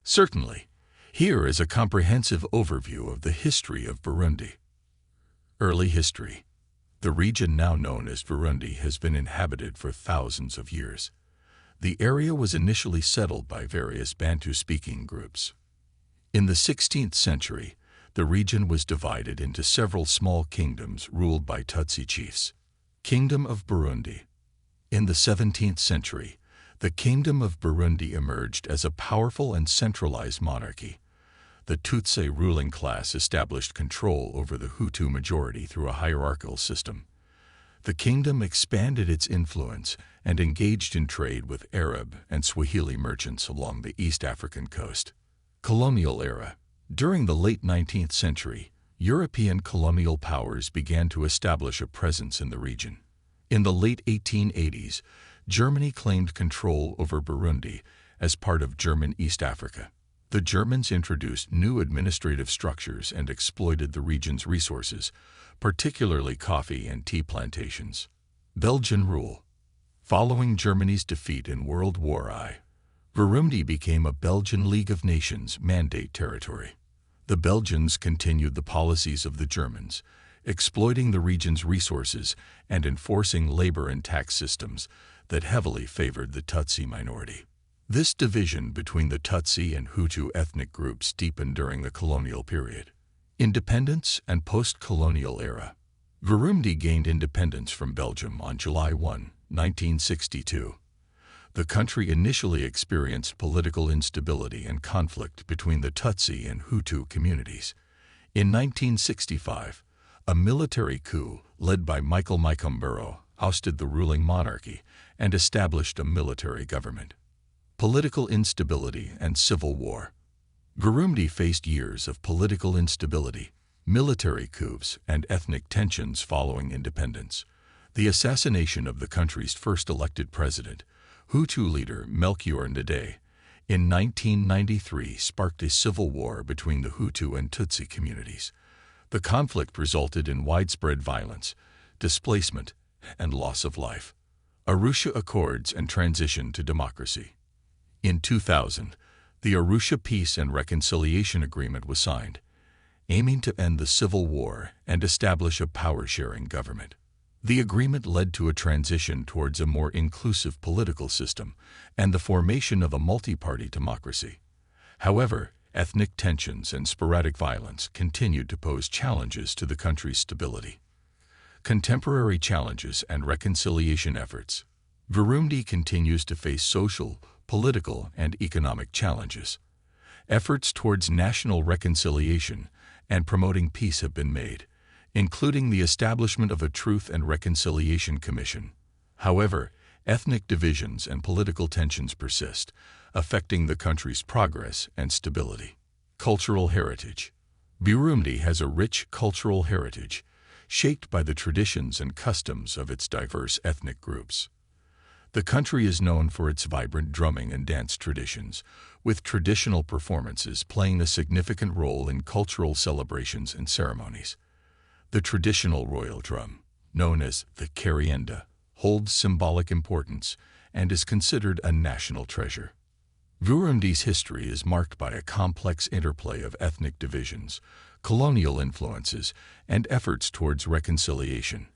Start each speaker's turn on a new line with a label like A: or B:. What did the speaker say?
A: Certainly. Here is a comprehensive overview of the history of Burundi. Early history. The region now known as Burundi has been inhabited for thousands of years. The area was initially settled by various Bantu-speaking groups. In the 16th century, the region was divided into several small kingdoms ruled by Tutsi chiefs. Kingdom of Burundi. In the 17th century, the Kingdom of Burundi emerged as a powerful and centralized monarchy. The Tutsi ruling class established control over the Hutu majority through a hierarchical system. The kingdom expanded its influence and engaged in trade with Arab and Swahili merchants along the East African coast. Colonial era. During the late 19th century, European colonial powers began to establish a presence in the region. In the late 1880s, Germany claimed control over Burundi as part of German East Africa. The Germans introduced new administrative structures and exploited the region's resources, particularly coffee and tea plantations. Belgian rule. Following Germany's defeat in World War I, Burundi became a Belgian League of Nations mandate territory. The Belgians continued the policies of the Germans, exploiting the region's resources and enforcing labor and tax systems that heavily favored the Tutsi minority. This division between the Tutsi and Hutu ethnic groups deepened during the colonial period. Independence and post-colonial era. Burundi gained independence from Belgium on July 1, 1962. The country initially experienced political instability and conflict between the Tutsi and Hutu communities. In 1965, a military coup led by Michael Mikombero ousted the ruling monarchy and established a military government. Political instability and civil war. Burundi faced years of political instability, military coups, and ethnic tensions following independence. The assassination of the country's first elected president, Hutu leader Melchior Ndadaye, in 1993 sparked a civil war between the Hutu and Tutsi communities. The conflict resulted in widespread violence, displacement, and loss of life. Arusha Accords and transition to democracy. In 2000, the Arusha Peace and Reconciliation Agreement was signed, aiming to end the civil war and establish a power-sharing government. The agreement led to a transition towards a more inclusive political system and the formation of a multi-party democracy. However, ethnic tensions and sporadic violence continued to pose challenges to the country's stability. Contemporary challenges and reconciliation efforts. Burundi continues to face social, political, and economic challenges. Efforts towards national reconciliation and promoting peace have been made, including the establishment of a Truth and Reconciliation Commission. However, ethnic divisions and political tensions persist, affecting the country's progress and stability. Cultural heritage. Burundi has a rich cultural heritage, shaped by the traditions and customs of its diverse ethnic groups. The country is known for its vibrant drumming and dance traditions, with traditional performances playing a significant role in cultural celebrations and ceremonies. The traditional royal drum, known as the karienda, holds symbolic importance and is considered a national treasure. Burundi's history is marked by a complex interplay of ethnic divisions, colonial influences, and efforts towards reconciliation.